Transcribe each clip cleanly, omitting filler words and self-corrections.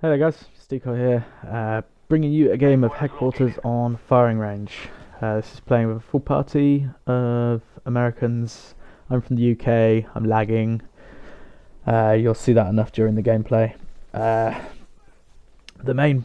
Hey there guys, Stico here, bringing you a game of Headquarters on firing range. This is playing with a full party of Americans. I'm from the UK, I'm lagging. You'll see that enough during the gameplay. The main,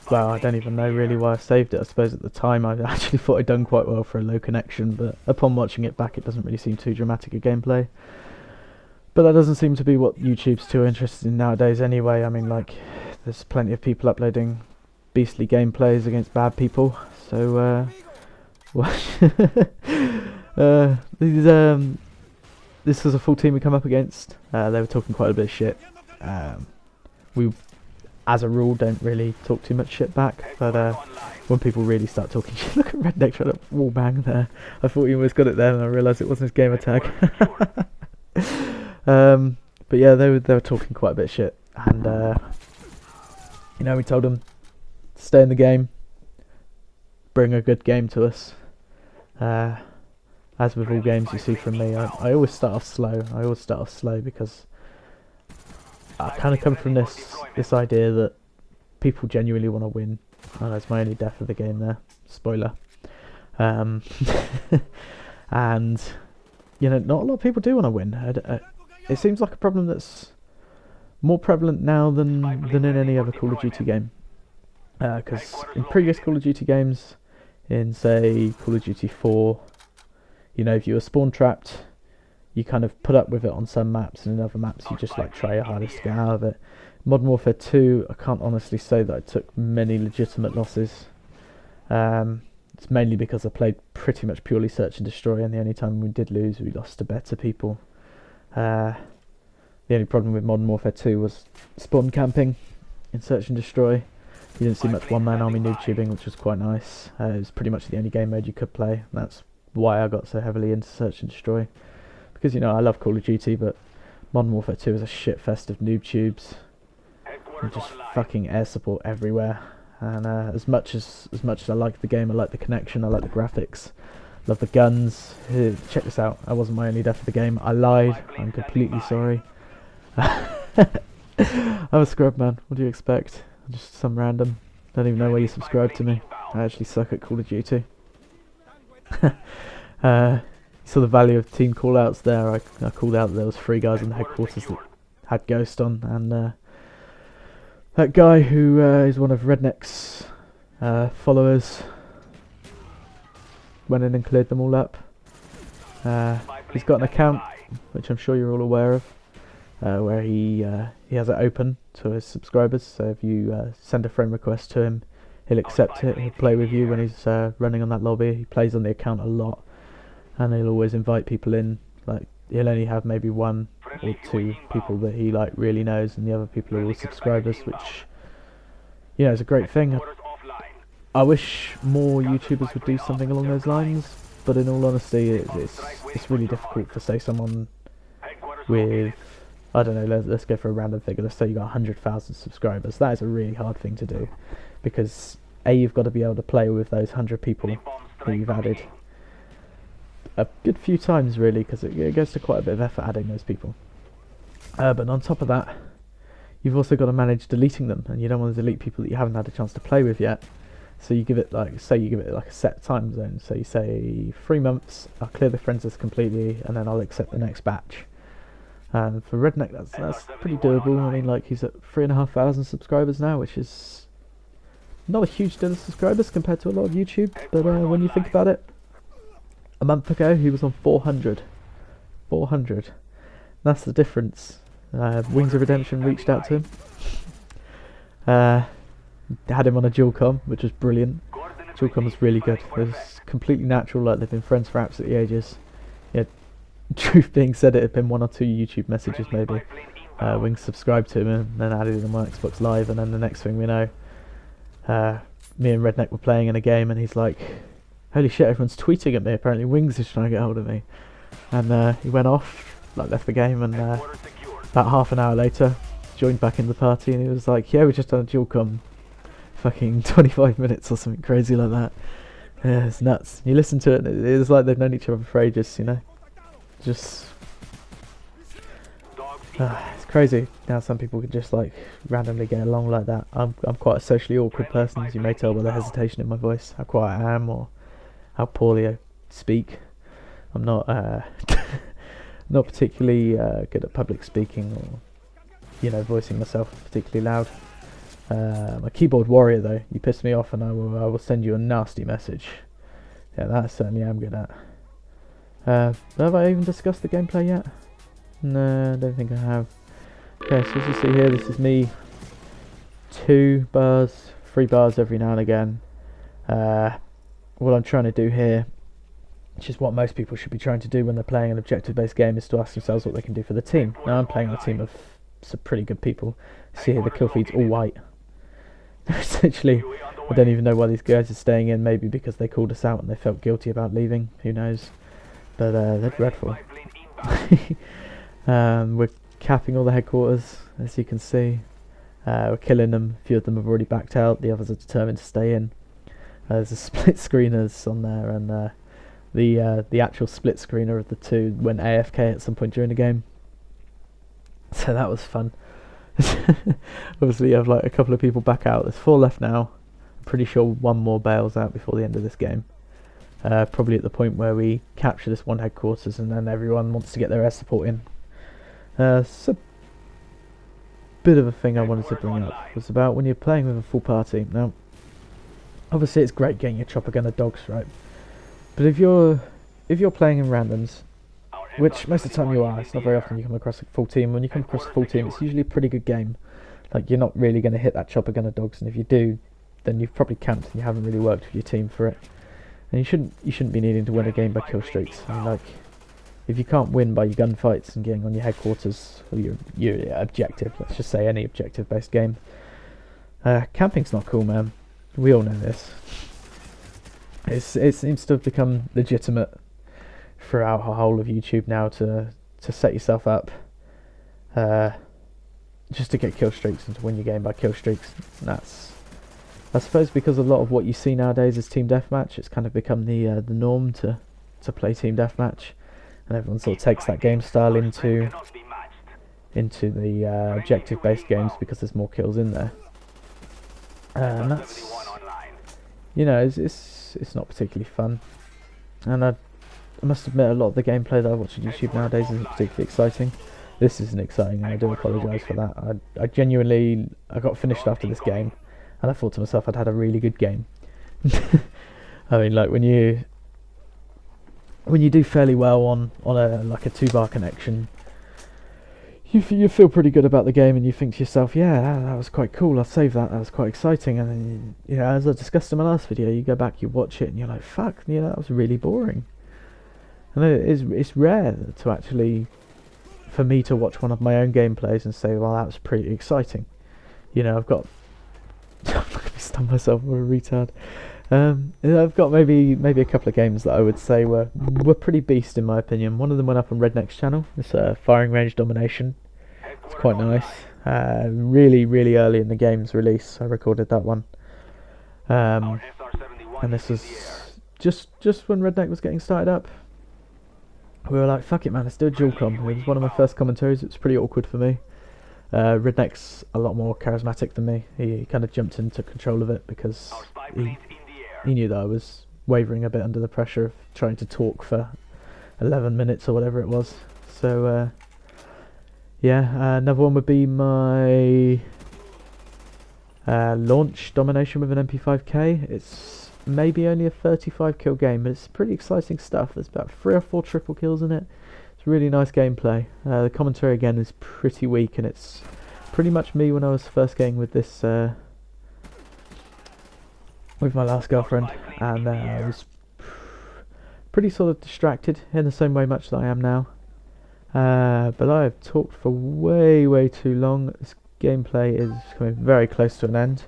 well, I don't even know really why I saved it. I suppose at the time I actually thought I'd done quite well for a low connection, but upon watching it back it doesn't really seem too dramatic a gameplay. But that doesn't seem to be what YouTube's too interested in nowadays anyway. I mean, like, there's plenty of people uploading beastly gameplays against bad people. So, this was a full team we come up against. They were talking quite a bit of shit. We, as a rule, don't really talk too much shit back. But when people really start talking shit, look at Redneck trying to wallbang there. I thought he almost got it there, and I realised it wasn't his gamer tag. But yeah, they were talking quite a bit of shit, and we told them to stay in the game, bring a good game to us. As with all games you see from me, I always start off slow. I always start off slow because I kind of come from this idea that people genuinely want to win. Oh, that's my only death of the game there. Spoiler. And not a lot of people do want to win. It seems like a problem that's more prevalent now than in any other Call of Duty game. Because in previous Call of Duty games, in say Call of Duty 4, if you were spawn trapped, you kind of put up with it on some maps, and in other maps you just like try your hardest to get out of it. Modern Warfare 2, I can't honestly say that I took many legitimate losses. It's mainly because I played pretty much purely search and destroy, and the only time we did lose, we lost to better people. The only problem with Modern Warfare 2 was spawn camping in search and destroy. You didn't see much one-man army noob tubing, which was quite nice. It was pretty much the only game mode you could play. That's why I got so heavily into search and destroy. Because I love Call of Duty, but Modern Warfare 2 is a shit fest of noob tubes. And just fucking air support everywhere. And as much as I like the game, I like the connection, I like the graphics, love the guns. Here, check this out. I wasn't my only death of the game. I lied. I'm completely sorry. I'm a scrub, man. What do you expect? I'm just some random. Don't even know why you subscribe to me. I actually suck at Call of Duty. You saw the value of team callouts there. I called out that there was 3 guys in the headquarters that had Ghost on, and that guy who is one of Redneck's followers went in and cleared them all up. He's got an account, which I'm sure you're all aware of, where he has it open to his subscribers. So if you send a friend request to him, he'll accept it. He'll play with you when he's running on that lobby. He plays on the account a lot, and he'll always invite people in. Like, he'll only have maybe 1 or 2 people that he really knows, and the other people are all subscribers, which is a great thing. I wish more YouTubers would do something along those lines, but in all honesty, it's really difficult for, say, someone with, I don't know, let's go for a random figure. Let's say you got 100,000 subscribers. That is a really hard thing to do, because you've got to be able to play with those 100 people that you've added a good few times, really, because it goes to quite a bit of effort adding those people. But on top of that, you've also got to manage deleting them, and you don't want to delete people that you haven't had a chance to play with yet. So you give it like a set time zone. So you say 3 months, I'll clear the friends list completely, and then I'll accept the next batch. And for Redneck, that's pretty doable. I mean, he's at 3,500 subscribers now, which is not a huge deal of subscribers compared to a lot of YouTube. But when you think about it, a month ago he was on 400. 400. That's the difference. Wings of Redemption reached out to him. Had him on a dual com, which was brilliant. Dual com was really good. It was completely natural, like they've been friends for absolutely ages. Truth being said, it had been 1 or 2 YouTube messages maybe. Wings subscribed to him and then added him on Xbox Live, and then the next thing we know, me and Redneck were playing in a game, and he's like, holy shit, everyone's tweeting at me, apparently Wings is trying to get hold of me. And he went off, left the game, and about half an hour later, joined back in the party, and he was like, yeah, we just done a dual com. Fucking 25 minutes or something crazy like that. Yeah, it's nuts. You listen to it, it's like they've known each other for ages, Just It's crazy now some people can just like randomly get along like that. I'm quite a socially awkward person, as you may tell by the hesitation in my voice, how quiet I am or how poorly I speak. I'm not not particularly good at public speaking or voicing myself particularly loud. I'm a keyboard warrior though. You piss me off and I will send you a nasty message. Yeah, that I certainly am good at. Have I even discussed the gameplay yet? No, I don't think I have. Okay, so as you see here, this is me. 2 bars, 3 bars every now and again. What I'm trying to do here, which is what most people should be trying to do when they're playing an objective-based game, is to ask themselves what they can do for the team. Now I'm playing on a team of some pretty good people. See here, the kill feed's all white. Essentially, I don't even know why these guys are staying in. Maybe because they called us out and they felt guilty about leaving. Who knows? But they're dreadful. We're capping all the headquarters, as you can see. We're killing them. A few of them have already backed out. The others are determined to stay in. There's a split screeners on there, and the actual split screener of the 2 went AFK at some point during the game. So that was fun. Obviously you have like a couple of people back out. There's 4 left now. I'm pretty sure 1 more bails out before the end of this game. Probably at the point where we capture this one headquarters and then everyone wants to get their air support in. So bit of a thing I wanted to bring up was about when you're playing with a full party. Now obviously it's great getting your chopper gunner dogs, right? But if you're playing in randoms, which most of the time you are, it's not very often you come across a full team. When you come across a full team, it's usually a pretty good game. Like, you're not really going to hit that chopper gunner dogs, and if you do, then you've probably camped and you haven't really worked with your team for it. And you shouldn't be needing to win a game by kill streaks. I mean, like, if you can't win by your gunfights and getting on your headquarters or your objective, let's just say any objective-based game, camping's not cool, man. We all know this. It seems to have become legitimate throughout the whole of YouTube now to set yourself up just to get kill streaks and to win your game by kill streaks. And that's, I suppose, because a lot of what you see nowadays is team deathmatch. It's kind of become the norm to play team deathmatch, and everyone sort of takes that game style into the objective based games because there's more kills in there. And that's, it's not particularly fun. And I must admit, a lot of the gameplay that I watch on YouTube nowadays isn't particularly exciting. This isn't exciting, and I do apologise for that. I genuinely, I got finished after this game, and I thought to myself I'd had a really good game. I mean, like, when you do fairly well on a 2-bar connection, you feel pretty good about the game, and you think to yourself, yeah, that was quite cool, I'll save that was quite exciting. And then, as I discussed in my last video, you go back, you watch it, and you're like, fuck, that was really boring. And it's rare to actually, for me to watch one of my own gameplays and say, well, that was pretty exciting. I've got I'm not going to stun myself, I'm a retard. I've got maybe a couple of games that I would say were pretty beast in my opinion. One of them went up on Redneck's channel. It's Firing Range Domination. It's quite nice. Really early in the game's release I recorded that one. And this was just when Redneck was getting started up. We were like, fuck it, man, let's do a dual com. It was one of my first commentaries. It was pretty awkward for me. Redneck's a lot more charismatic than me. He kind of jumped into control of it because he knew that I was wavering a bit under the pressure of trying to talk for 11 minutes or whatever it was. So another one would be my launch domination with an MP5K. It's maybe only a 35 kill game, but it's pretty exciting stuff. There's about 3 or 4 triple kills in it. It's really nice gameplay. The commentary again is pretty weak, and it's pretty much me when I was first getting with this with my last girlfriend, and I was pretty sort of distracted in the same way much that I am now. But I have talked for way too long. This gameplay is coming very close to an end.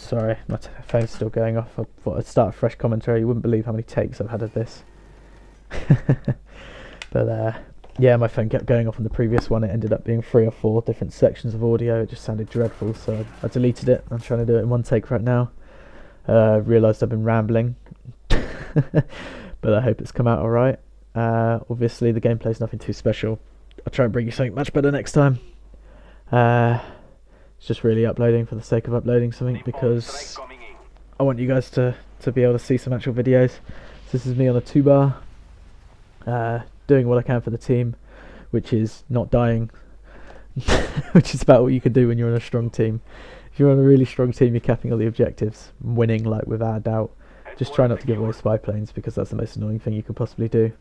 Sorry, my phone's still going off. I thought I'd start a fresh commentary. You wouldn't believe how many takes I've had of this. But yeah, my phone kept going off on the previous one. It ended up being 3 or 4 different sections of audio. It just sounded dreadful, so I deleted it. I'm trying to do it in one take right now. Realised I've been rambling, but I hope it's come out alright. Obviously the gameplay's nothing too special. I'll try and bring you something much better next time. It's just really uploading for the sake of uploading something, because I want you guys to be able to see some actual videos. So this is me on a 2-bar, doing what I can for the team, which is not dying, which is about what you can do when you're on a strong team. If you're on a really strong team, you're capping all the objectives, winning like without a doubt. Just try not to give away spy planes, because that's the most annoying thing you could possibly do.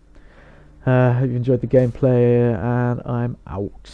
Hope you enjoyed the gameplay, and I'm out.